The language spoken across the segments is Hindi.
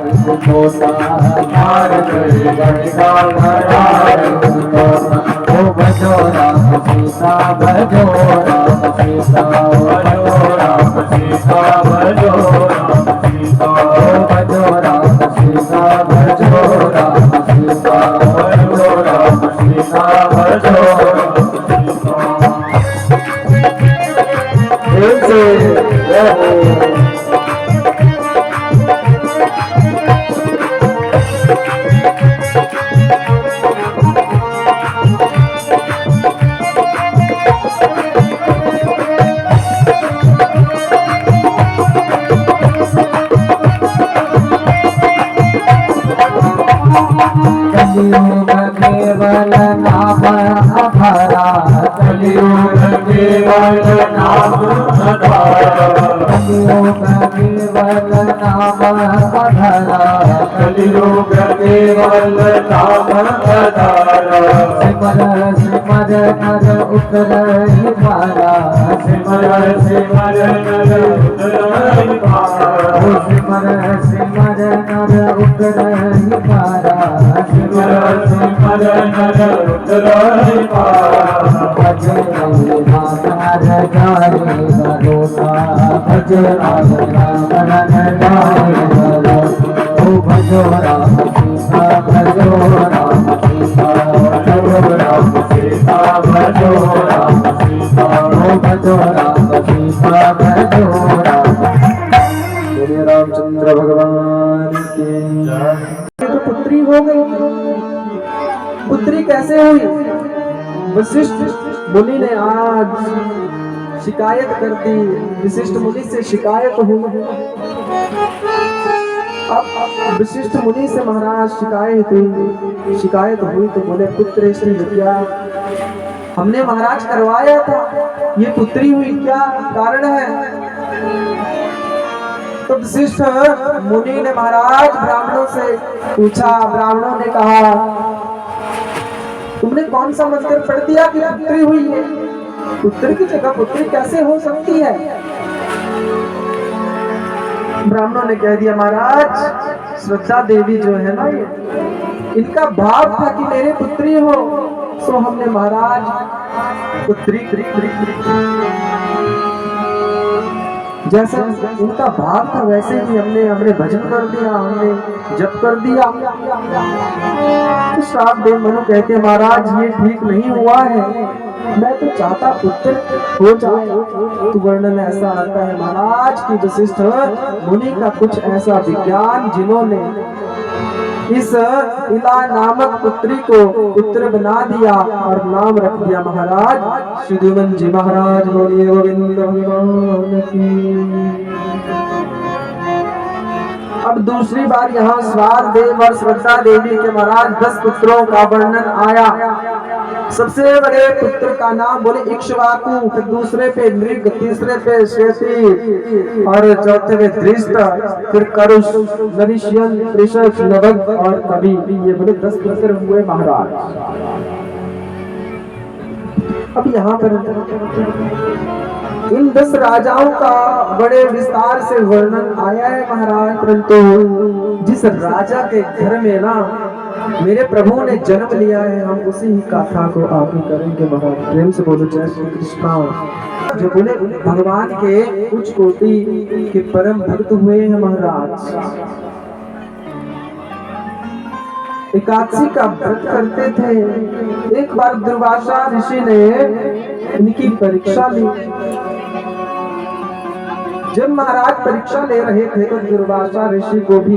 भजो राम सीता भजो राम सीता भजो राम सीता भजो राम सीता भजो राम सीता भजो राम सीता भजो राम सीता भजो केवल नाम अधरा कलियुग केवल नाम अधरा कलियुग केवल नाम अधरा कलियुग केवल नाम अधरा सिमर सिमर नर उतरहि पारा सिमर सिमर नर उतरहि पारा सिमर सिमर नर उतरहि पारा सिमर सिमर नर उतरहि पारा भजे राम हर जाए भरोसा भजे राम रन जाए भरोसा ओ भजो राम सीता भजो राम सीता भजो राम सीता भजो राम सीता ओ भजो राम सीता भजो राम। श्री रामचंद्र भगवान की जय। तो पुत्री हो गई। पुत्री कैसे हुई? वशिष्ठ मुनि ने आज शिकायत कर दी। वशिष्ठ मुनि से शिकायत हुई। अब वशिष्ठ मुनि से महाराज शिकायत हुई तो बोले पुत्र श्री विद्या हमने महाराज करवाया था, ये पुत्री हुई क्या कारण है? तो वशिष्ठ मुनि ने महाराज ब्राह्मणों से पूछा। ब्राह्मणों ने कहा तुमने कौन सा मंत्र पढ़ दिया कि पुत्री हुई है? पुत्र की जगह पुत्री कैसे हो सकती है? ब्राह्मणों ने कह दिया महाराज श्रद्धा देवी जो है ना, इनका भाव था कि मेरे पुत्री हो, सो हमने महाराज पुत्री जैसा उनका भाव था वैसे ही हमने भजन कर दिया, हमने जप कर दिया। तो श्राप देव मनु कहते महाराज ये ठीक नहीं हुआ है, मैं तो चाहता पुत्र हो जाए। तो वर्णन ऐसा आता है महाराज की वशिष्ठ मुनि का कुछ ऐसा विज्ञान जिन्होंने इस इला नामक पुत्री को पुत्र बना दिया और नाम रख दिया महाराज सुदुमन जी महाराज। बोलिए गोविंद भगवान की। अब दूसरी बार यहाँ स्वाद देव और श्रद्धा देवी के महाराज 10 पुत्रों का वर्णन आया। सबसे बड़े पुत्र का नाम बोले इक्ष्वाकु, फिर दूसरे पे मृग, तीसरे पे शेषी और चौथे पे धृष्ट, फिर करुष, नविष्यन, त्रिशक, नभग और कवि। ये बोले 10 पुत्र हुए महाराज। अब यहाँ पर इन 10 राजाओं का बड़े विस्तार से वर्णन आया है महाराज, परंतु जिस राजा के घर में ना मेरे प्रभु ने जन्म लिया है हम उसी ही गाथा को आगे करेंगे महाराज। प्रेम से बोलो जय श्री कृष्ण। जो बोले भगवान के उच्च कोटि के परम भक्त हुए हैं महाराज। एकादशी का व्रत करते थे। एक बार दुर्वासा ऋषि ने इनकी परीक्षा ली। जब महाराज परीक्षा ले रहे थे तो दुर्वासा ऋषि को भी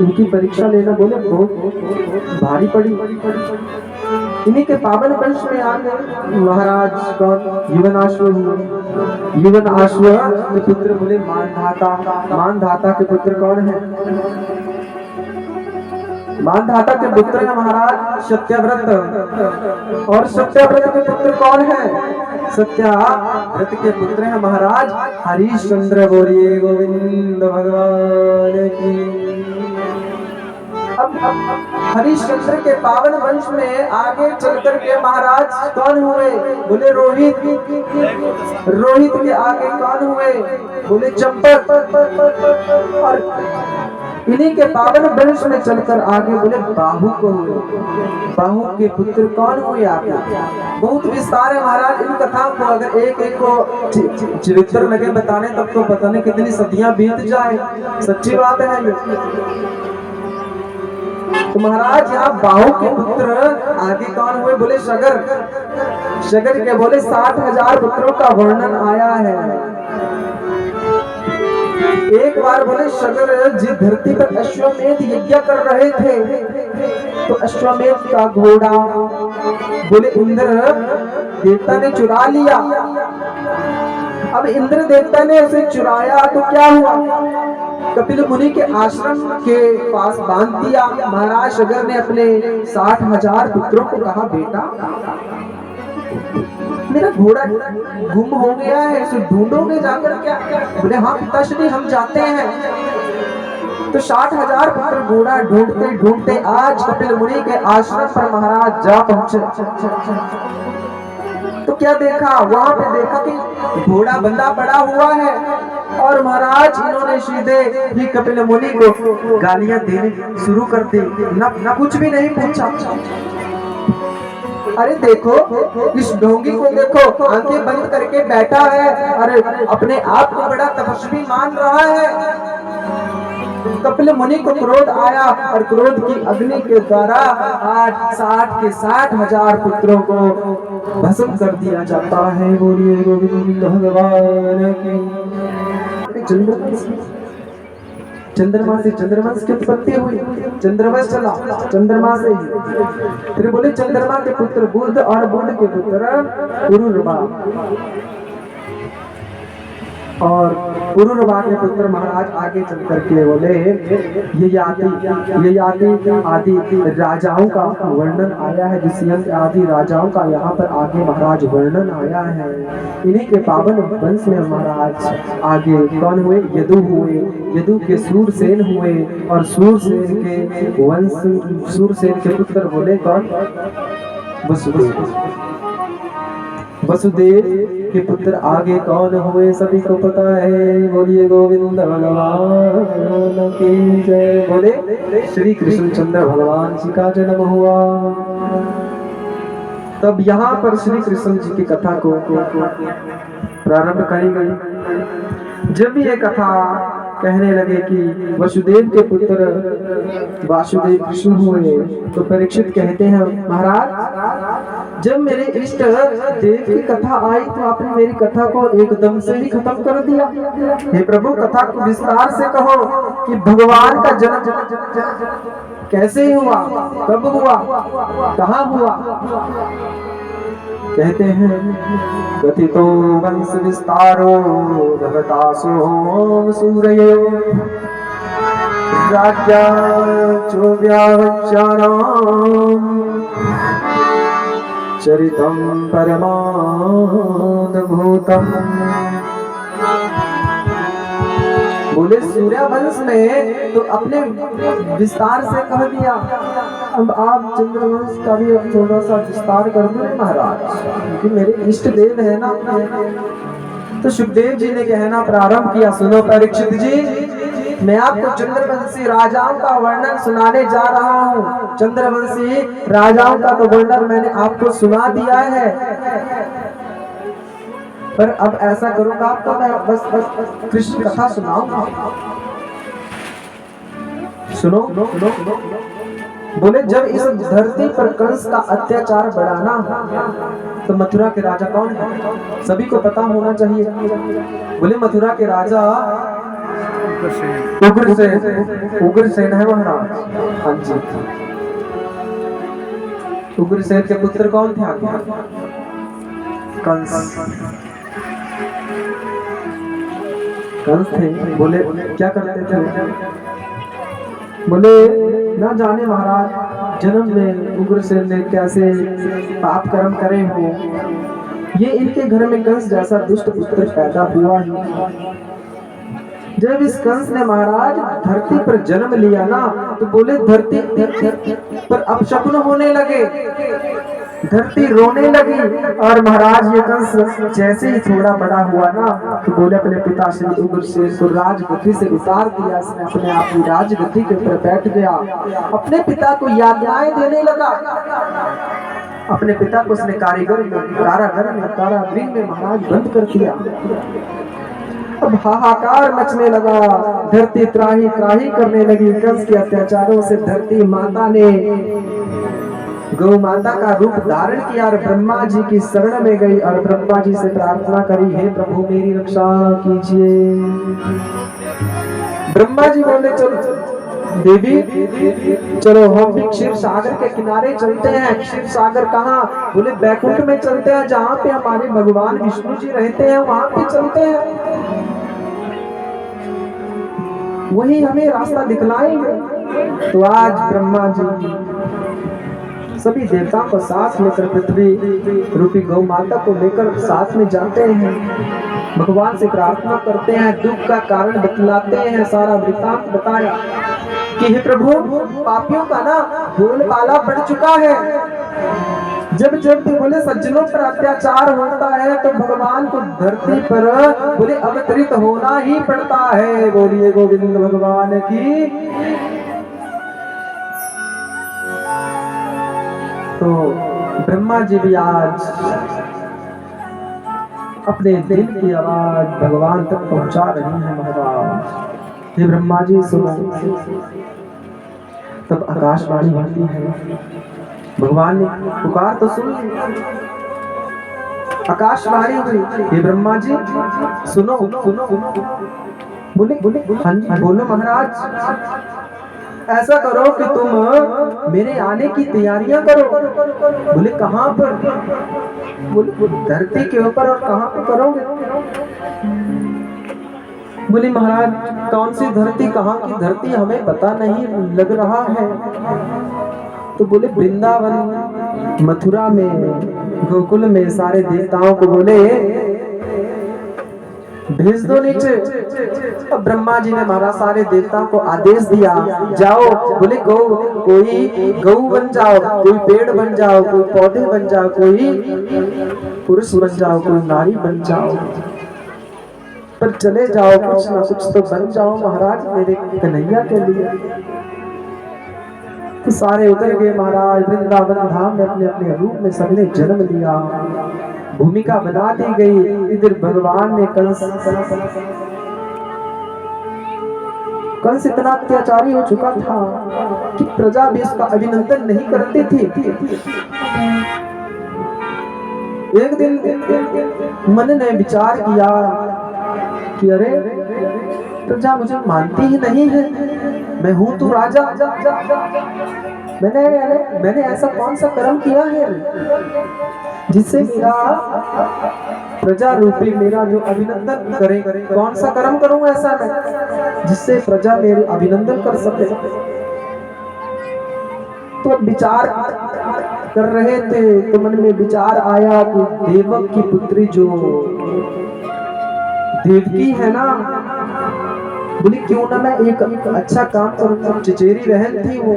इनकी परीक्षा लेना बोले बहुत भारी पड़ी। इन्हीं के पावन वंश में आ गए महाराज कौन? युवनाश्व हुए। युवनाश्व के पुत्र बोले मानधाता। मानधाता के पुत्र कौन है? मानधाता के पुत्र है महाराज सत्यव्रत। और सत्यव्रत के पुत्र कौन है? सत्यव्रत के पुत्र है महाराज हरिश्चंद्र। बोलिए गोविंद भगवान की। अब हरिश्चंद्र के पावन वंश में आगे चलकर के महाराज कौन हुए? बोले रोहित। रोहित के आगे कौन हुए? बोले चंपक। और इन्हीं के पावन वंश में चलकर आगे बोले बाहु को हुए। बाहु के पुत्र कौन हुए आगे? बहुत विस्तार है महाराज इन कथाओं को, अगर एक एक को चरित्र लगे बताने तब तो पता नहीं कितनी सदियां बीत जाए। सच्ची बात है ये। तो महाराज यहाँ बाहु के पुत्र आगे कौन हुए? बोले सगर। सगर के बोले 60,000 पुत्रों का वर्णन आया है। एक बार बोले सगर जी धरती पर अश्वमेध यज्ञ कर रहे थे, तो अश्वमेध का घोड़ा बोले इंद्र देवता ने चुरा लिया। अब इंद्र देवता ने उसे चुराया तो क्या हुआ? कपिल मुनि के आश्रम के पास बांध दिया। महाराज सगर ने अपने 60,000 पुत्रों को कहा, बेटा मेरा घोड़ा गुम हो गया है, उसे ढूंढोगे जाकर क्या? बोले हाँ पिताश्री हम जाते हैं। तो 60,000 पुत्र घोड़ा ढूंढते ढूंढते आज कपिल मुनि के आश्रम पर महाराज जा पहुंचे। तो क्या देखा? वहां पे देखा कि घोड़ा बंधा पड़ा हुआ है और महाराज इन्होंने सीधे ही कपिल मुनि को गालियां देने शुरू कर दी। न कुछ भी नहीं पूछा। अरे देखो इस ढोंगी को देखो, आंखें बंद करके बैठा है, अरे अपने आप को बड़ा तपस्वी मान रहा है। कपिल मुनि को क्रोध आया और क्रोध की अग्नि के द्वारा आज 60 के 60,000 पुत्रों को भस्म कर दिया जाता है। बोलिए गोविंद भगवान की। चंद्रमा से चंद्रवंश की उत्पत्ति हुई, चंद्रवंश चला चंद्रमा से ही। फिर बोले चंद्रमा के पुत्र बुध और बुध के पुत्र पुरुरवा, और पुरुरवा के पुत्र महाराज आगे चल करके बोले ये आदि राजाओं का वर्णन आया है। जिस आदि राजाओं का यहाँ पर आगे महाराज वर्णन आया है। इन्हीं के पावन वंश में महाराज आगे कौन हुए? यदु हुए। यदु के सूरसेन हुए और सूरसेन के वंश, सूरसेन के पुत्र बोले कौन? वसुदेव के पुत्र आगे कौन हुए? सभी को पता है। बोलिए गोविंद भगवान की जय। बोले श्री कृष्ण चंद्र भगवान जी का जन्म हुआ। तब यहाँ पर श्री कृष्ण जी की कथा को प्रारंभ करी गई। जब ये कथा कहने लगे कि वसुदेव के पुत्र वासुदेव कृष्ण हुए, तो परीक्षित कहते हैं महाराज जब मेरे इष्ट देव की कथा आई तो आपने मेरी कथा को एकदम से ही खत्म कर दिया। हे प्रभु कथा को विस्तार से कहो कि भगवान का जन्म कैसे हुआ, कब हुआ, कहाँ हुआ? कहते हैं कथितो वंश विस्तारो भगतासो सूर्यो राज्या चोव्यावच्चानां चरितं परमाद्भुतम्। बोले सूर्यवंश में तो अपने विस्तार से कह दिया, अब आप चंद्रवंश का भी थोड़ा सा विस्तार कर दो महाराज, क्योंकि मेरे इष्ट देव है ना। तो सुखदेव जी ने कहना प्रारंभ किया, सुनो परीक्षित जी, मैं आपको चंद्रवंशी राजाओं का वर्णन सुनाने जा रहा हूँ। चंद्रवंशी राजाओं का तो वर्णन मैंने आपको सुना दिया है, पर अब ऐसा करूंगा आपको मैं बस कृष्ण कथा सुनाऊंगा। सुनो। बोले जब इस धरती पर कंस का अत्याचार बढ़ाना तो मथुरा के राजा कौन है? सभी को पता होना चाहिए। बोले मथुरा के राजा उग्रसेन है महाराज। हाँ जी, उग्रसेन के पुत्र कौन थे? कंस थे। बोले क्या करते थे? बोले ना जाने महाराज जन्म में उग्रसेन ने कैसे पाप कर्म करे हो, ये इनके घर में कंस जैसा दुष्ट पुत्र पैदा हुआ ही। जब इस कंस ने महाराज धरती पर जन्म लिया ना, तो बोले धरती पर अपशकुन होने लगे, धरती रोने लगी। और महाराज ये कंस जैसे ही थोड़ा बड़ा हुआ ना, तो बोले अपने पिता श्री उग्रसेन को राजगद्दी से उतार दिया। इसने अपने आप ही राजगद्दी के ऊपर बैठ गया, अपने पिता को यातनाएं देने लगा। अपने पिता को उसने कारागर में कारागृह में महाराज बंद कर दिया। अब हाहाकार मचने लगा, धरती त्राही त्राही करने लगी। कंस के अत्याचारों से धरती माता ने गौ माता का रूप धारण किया और ब्रह्मा जी की शरण में गई और ब्रह्मा जी से प्रार्थना करी, हे प्रभु मेरी रक्षा कीजिए। ब्रह्मा जी बोले चलो देवी, चलो हम भी क्षीर सागर के किनारे चलते हैं। क्षीर सागर कहाँ? बोले बैकुंठ में चलते हैं, जहाँ पे हमारे भगवान विष्णु जी रहते हैं, वहां पे चलते हैं, वही हमें रास्ता दिखलाएंगे। तो आज ब्रह्मा जी सभी देवताओं को साथ लेकर पृथ्वी रूपी गौ माता को लेकर साथ में जाते हैं, भगवान से प्रार्थना करते हैं, दुख का कारण बतलाते हैं। सारा वृत्तांत बताया कि हे प्रभु, पापियों का ना बोलबाला बढ़ चुका है। जब जब भी बोले सज्जनों पर अत्याचार होता है तो भगवान को धरती पर बोले अवतरित होना ही पड़ता है। बोलिए गोविंद भगवान की। तो ब्रह्मा जी भी आज अपने दिल की आवाज भगवान तक पहुंचा रही है। महाराज हे ब्रह्मा जी सुनो। तब आकाशवाणी होती है, भगवान ने पुकार तो सुन, आकाशवाणी हुई, हे ब्रह्मा जी सुनो सुनो। बोले बोले हाँ जी बोलो महाराज। ऐसा करो कि तुम मेरे आने की तैयारियां करो। बोले कहाँ पर? बोले धरती के ऊपर। और कहाँ पे करोगे? बोले महाराज कौन सी धरती, कहाँ की धरती हमें पता नहीं लग रहा है। तो बोले वृंदावन, मथुरा में, गोकुल में सारे देवताओं को बोले भेज दो नीचे। अब ब्रह्मा जी ने महाराज सारे देवताओं को आदेश दिया, जाओ। बोले कोई गौ बन जाओ, कोई पेड़ बन जाओ, कोई पौधे बन जाओ, कोई पुरुष बन जाओ, कोई नारी बन जाओ, पर चले जाओ, कुछ ना कुछ तो बन जाओ महाराज मेरे कन्हैया के लिए। तो सारे उतर गए महाराज वृंदावन धाम में, अपने अपने रूप में सबने जन्म लिया, भूमिका बना दी गई। इधर भगवान ने कंस इतना अत्याचारी हो चुका था कि प्रजा भी इसका अभिनंदन नहीं करती थी। एक दिन मन ने विचार किया कि अरे प्रजा मुझे मानती ही नहीं है, मैं हूं तो राजा, मैंने ऐसा कौन सा कर्म किया है जिससे मेरा प्रजा रूपी मेरा जो अभिनंदन करे। कौन सा कर्म करूं ऐसा मैं जिससे प्रजा मेरे अभिनंदन कर सके। तो विचार कर रहे थे तो मन में विचार आया कि देवक की पुत्री जो देवकी है ना, बोली क्यों ना मैं एक अच्छा काम करूं। चचेरी बहन थी वो।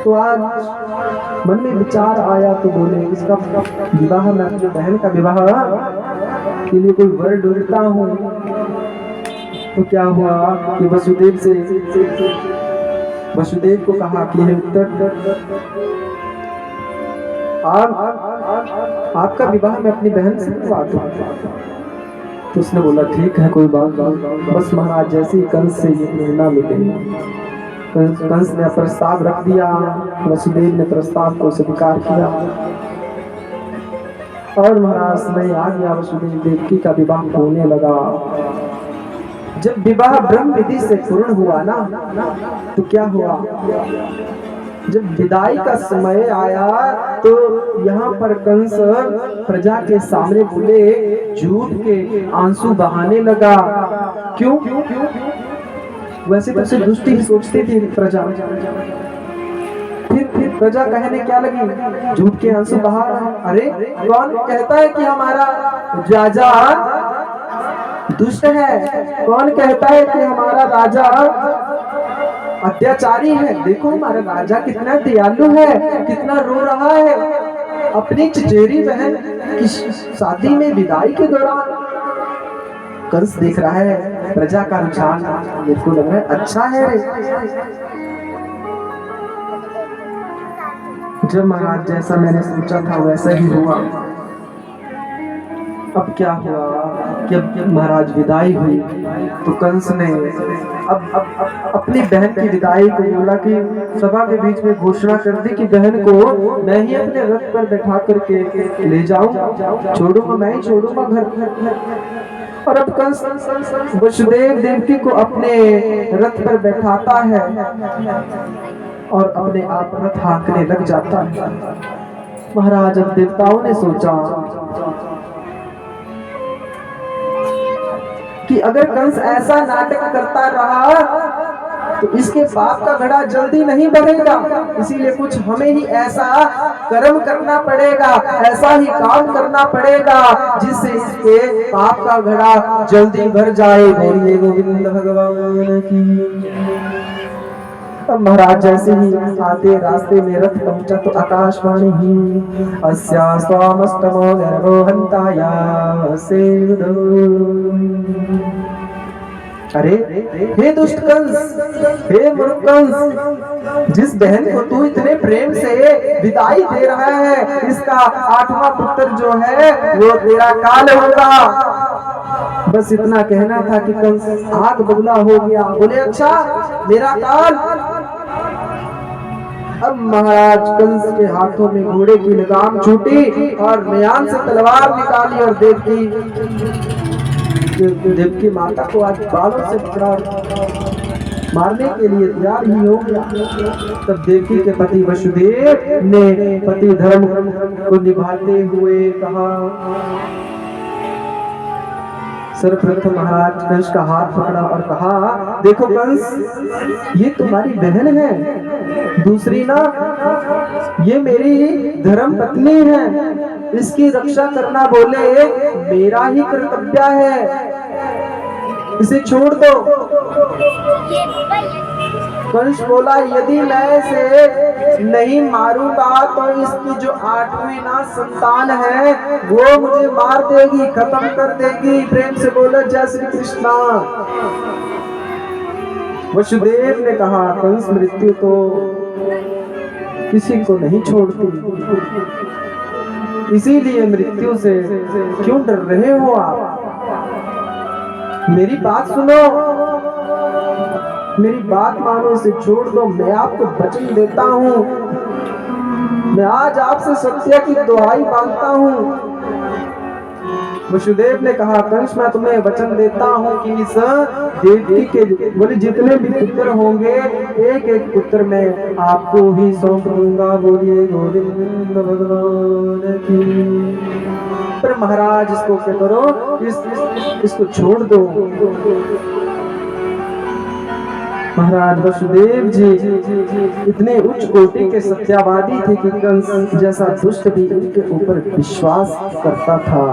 तो आज मन में विचार आया तो बोले इसका विवाह, मैं अपनी बहन का विवाह के लिए कोई वर ढूंढता हूँ। तो क्या हुआ कि वसुदेव को कहा कि हे उत्तर, आपका विवाह मैं अपनी बहन से करवा दूं। तो उसने बोला ठीक है कोई बात नहीं। बस महाराज जैसे ही कंस से ये प्रेरणा मिली, कंस ने प्रस्ताव रख दिया, वसुदेव ने प्रस्ताव को स्वीकार किया और महाराज समय आ गया, वसुदेव देवकी का विवाह होने लगा। जब विवाह ब्रह्म विधि से पूर्ण हुआ ना, तो क्या हुआ, जब विदाई का समय आया तो यहाँ पर कंस प्रजा के सामने बोले झूठ के आंसू बहाने लगा। क्यों? वैसे तो दुष्टि ही सोचती थी प्रजा। फिर प्रजा कहने क्या लगी, झूठ के आंसू बहा रहा। अरे कौन कहता है कि हमारा राजा दुष्ट है। कौन कहता है कि हमारा राजा अत्याचारी है? देखो हमारा राजा कितना दयालु है, कितना रो रहा है अपनी चचेरी बहन की शादी में विदाई के दौरान। कंस देख रहा है प्रजा का रुझान, मेरे को लग रहा है अच्छा है रे। जब महाराज जैसा मैंने सोचा था वैसा ही हुआ। अब क्या हुआ कि अब महाराज विदाई हुई तो कंस ने अब अपनी बहन की विदाई को बोला कि सभा के बीच में घोषणा कर दी कि बहन को मैं ही अपने रथ पर बैठा करके ले जाऊं, छोड़ूंगा, मैं ही छोड़ूंगा घर। और अब कंस वसुदेव देवकी को अपने रथ पर बैठाता है और अपने आप रथ हाँकने लग जाता है। महाराज अब देवताओं ने सोचा कि अगर कंस ऐसा नाटक करता रहा तो इसके पाप का घड़ा जल्दी नहीं भरेगा, इसीलिए कुछ हमें ही ऐसा कर्म करना पड़ेगा, ऐसा ही काम करना पड़ेगा जिससे इसके पाप का घड़ा जल्दी भर जाए। बोलिए गोविंद भगवान की। अब महाराज जैसे ही आते रास्ते में रथ पहुंचा तो आकाशवाणी ही अस्या स्वामस्तमो गर्भो हंताया सेवदो। अरे हे दुष्ट कंस, हे मूर्ख कंस, जिस बहन को तू इतने प्रेम से विदाई दे रहा है, इसका 8वां पुत्र जो है वो तेरा काल होगा। बस इतना कहना था कि कंस आग बबूला हो गया। बोले अच्छा मेरा काल। अब महाराज कंस के हाथों में घोड़े की लगाम छूटी और म्यान से तलवार निकाली और देवकी माता को आज बालों से पकड़ा मारने के लिए तैयार ही हो गया। तब देवकी के पति वसुदेव ने पति धर्म को निभाते हुए कहा, सर्वप्रथम महाराज कंस का हाथ पकड़ा और कहा, देखो कंस, ये तुम्हारी बहन है, दूसरी ना ये मेरी धर्म पत्नी है, इसकी रक्षा करना बोले मेरा ही कर्तव्य है, इसे छोड़ दो। कंस बोला, यदि मैं इसे नहीं मारूंगा तो इसकी जो 8वीं ना संतान है वो मुझे मार देगी, खत्म कर देगी। प्रेम से बोलो जय श्री कृष्णा। वसुदेव ने कहा, कंस मृत्यु तो किसी को नहीं छोड़ती, इसीलिए मृत्यु से क्यों डर रहे हो आप? मेरी बात सुनो, मेरी बात मानो, इसे छोड़ दो। मैं आपको वचन देता हूँ, मैं आज आपसे सत्य की दुहाई मांगता हूँ। वसुदेव ने कहा, कंस मैं तुम्हें वचन देता हूँ कि इस देवकी के बोले जितने भी पुत्र होंगे एक एक पुत्र मैं आपको ही सौंप दूंगा। बोलिए गोविंद भगवान की। पर महाराज इसको क्या करो, इसको छोड़ दो। महाराज वसुदेव जी इतने उच्च कोटि के सत्यवादी थे कि कंस जैसा दुष्ट भी इनके ऊपर विश्वास करता था।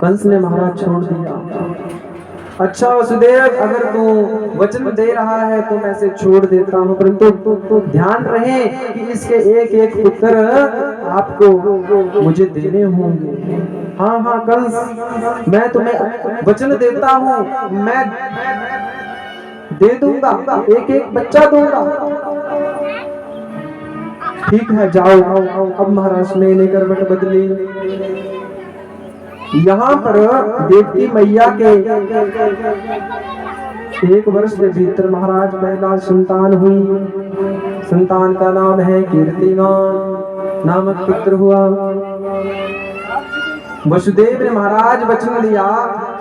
कंस ने महाराज छोड़ दिया। अच्छा वसुदेव, अगर तू वचन दे रहा है तो मैं इसे छोड़ देता हूँ, परंतु ध्यान रहे कि इसके एक एक पुत्र आपको मुझे देने होंगे। हाँ हाँ कंस, मैं तुम्हें वचन देता हूँ, मैं दे दूंगा, एक एक बच्चा दूंगा। ठीक है जाओ। अब महाराज ने करवट बदली। यहाँ पर देवकी मैया के 1 वर्ष के भीतर महाराज पहला संतान हुई। संतान का नाम है कीर्तिमान नामक पुत्र हुआ। वसुदेव ने महाराज वचन दिया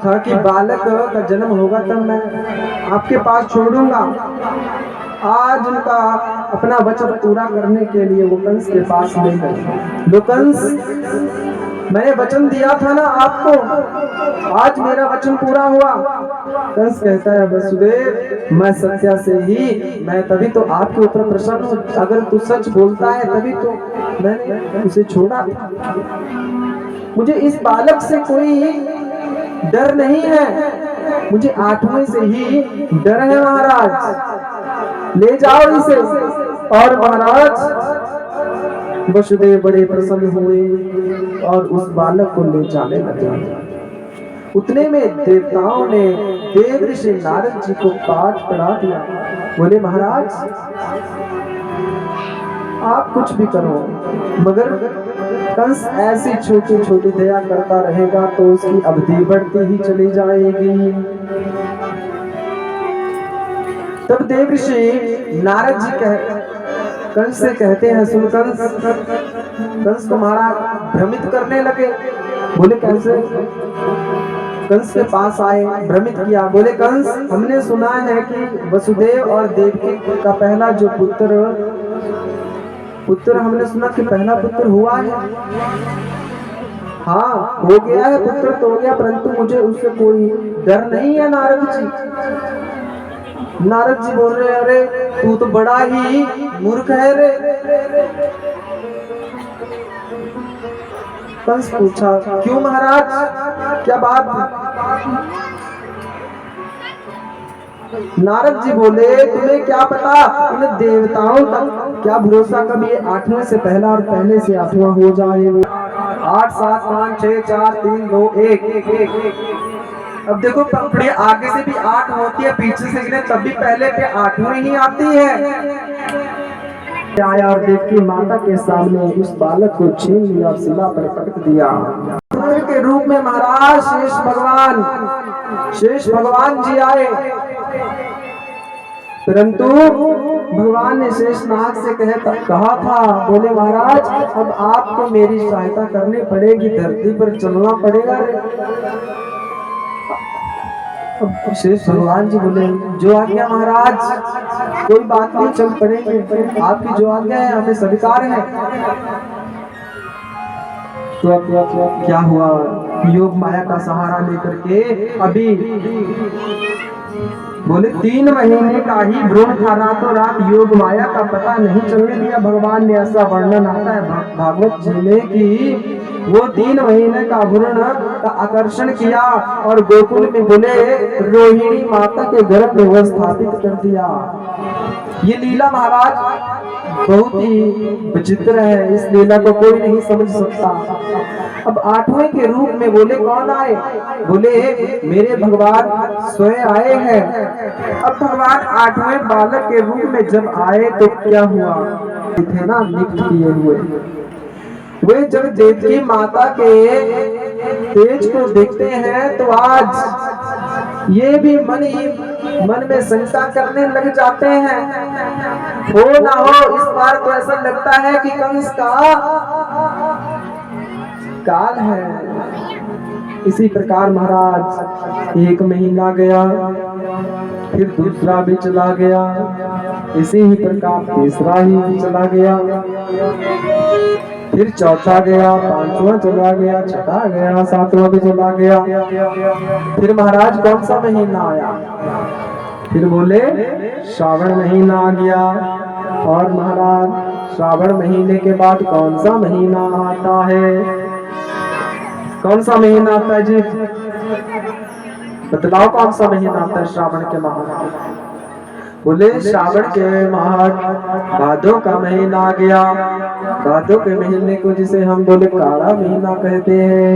था कि बालक का जन्म होगा तब मैं आपके पास छोड़ूंगा। आज उनका अपना वचन पूरा करने के लिए वो कंस के पास ले गए। लो कंस, मैंने वचन दिया था ना आपको, आज मेरा वचन पूरा हुआ। कंस कहता है, वसुदेव मैं सत्या से ही, मैं तभी तो आपके ऊपर प्रसन्न हूँ। अगर तू सच बोलता है तभी तो मैंने उसे छोड़ा। मुझे इस बालक से कोई डर नहीं है, मुझे 8वें से ही डर है महाराज, ले जाओ इसे। और महाराज वसुदेव बड़े प्रसन्न हुए और उस बालक को ले जाने लगे। उतने में देवताओं ने देव ऋषि नारद जी को पाठ पढ़ा दिया। बोले महाराज आप कुछ भी करो, मगर कंस ऐसी छोटी छोटी दया करता रहेगा तो उसकी अवधि बढ़ती ही चली जाएगी। तब देव ऋषि नारद जी कंस से कहते हैं, सुन कंस तुम्हारा भ्रमित करने लगे। बोले कैसे? कंस के पास आए, भ्रमित किया। बोले कंस, हमने सुना है कि वसुदेव और देवकी का पहला जो पुत्र हमने सुना कि पहला पुत्र हुआ है। हाँ हो गया है, पुत्र तो हो गया, परंतु मुझे उससे कोई डर नहीं है नारद जी। नारद जी बोल रहे, अरे तू तो बड़ा ही मूर्ख है रे। कंस पूछा, क्यों महाराज, क्या बात? नारद जी बोले, तुम्हें क्या पता, उन देवताओं का क्या भरोसा, कभी 8वें से पहला और पहले से 8वां हो जाए। 8 7 5 6 4 3 2 1। अब देखो पंखुड़ी आगे से भी 8 होती है, पीछे से गिने तब भी पहले पे 8वें ही आती है। आया और देवकी माता के सामने उस बालक को छीन लिया और शिला पर पटक दिया। के रूप में महाराज शेष भगवान जी आए, परंतु भगवान ने शेषनाग से कहा था, बोले महाराज अब आपको मेरी सहायता करनी पड़ेगी, धरती पर चलना पड़ेगा। अब शेष भगवान जी बोले, जो आज्ञा महाराज, कोई बात नहीं, चल पड़ेंगे, आपकी जो आज्ञा है हमें स्वीकार है। तो अब क्या हुआ, योग माया का सहारा लेकर के अभी बोले 3 महीने का ही भ्रूण था, रातों रात योग माया का पता नहीं चलने दिया। भगवान ने ऐसा वर्णन आता है भागवत जी में कि वो 3 महीने का भ्रूण का आकर्षण किया और गोकुल में बोले रोहिणी माता के गर्भ में वो स्थापित कर दिया। ये लीला महाराज बहुत ही विचित्र है, इस लीला को कोई नहीं समझ सकता। अब 8वें के रूप में बोले कौन आए? बोले मेरे भगवान स्वयं आए हैं। अब भगवान 8वें बालक के रूप में जब आए तो क्या हुआ, थे ना नियुक्त किए हुए, वे जब देवकी माता के तेज को देखते हैं तो आज ये भी मन में शंका करने लग जाते हैं, हो ना हो इस बार तो ऐसा लगता है कि कंस का काल है। इसी प्रकार महाराज 1 महीना गया, फिर दूसरा भी चला गया, इसी ही प्रकार तीसरा ही चला गया, फिर चौथा गया, 5वां चला गया, छठा गया, 7वां भी चला गया। फिर महाराज कौन सा महीना आया? फिर बोले श्रावण महीना आ गया। और महाराज श्रावण महीने के बाद कौन सा महीना आता है? कौन सा महीना आता है जी, बतलाओ कौन सा महीना आता है श्रावण के माह? बोले श्रावण के माह भादो का महीना आ गया। भादो के महीने को जिसे हम बोले काला महीना कहते हैं।